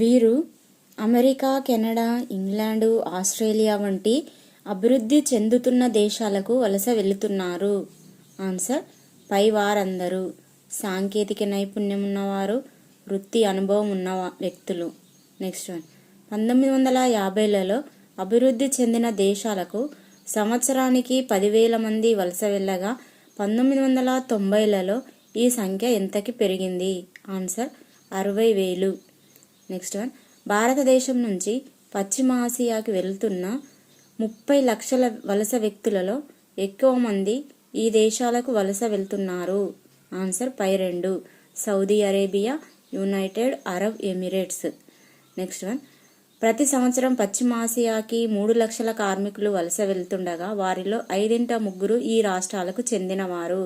వీరు America, Canada, England, Australia వంటి అభివృద్ధి చెందుతున్న దేశాలకు వలస వెళుతున్నారు. ఆన్సర్ పై వారందరూ సాంకేతిక నైపుణ్యం ఉన్నవారు, వృత్తి అనుభవం ఉన్న వ్యక్తులు. నెక్స్ట్ వన్ 1950లలో అభివృద్ధి చెందిన దేశాలకు సంవత్సరానికి 10,000 మంది వలస వెళ్ళగా 1990లలో ఈ సంఖ్య ఎంతకి పెరిగింది? ఆన్సర్ 60,000. నెక్స్ట్ వన్ భారతదేశం నుంచి పశ్చిమ ఆసియాకి వెళ్తున్న 30 లక్షల వలస వ్యక్తులలో ఎక్కువ మంది ఈ దేశాలకు వలస వెళ్తున్నారు. ఆన్సర్ పై రెండు Saudi Arabia, United Arab Emirates. Next one ప్రతి సంవత్సరం పశ్చిమ ఆసియాకి 3 లక్షల కార్మికులు వలస వెళ్తుండగా వారిలో 5 3 ఈ రాష్ట్రాలకు చెందినవారు.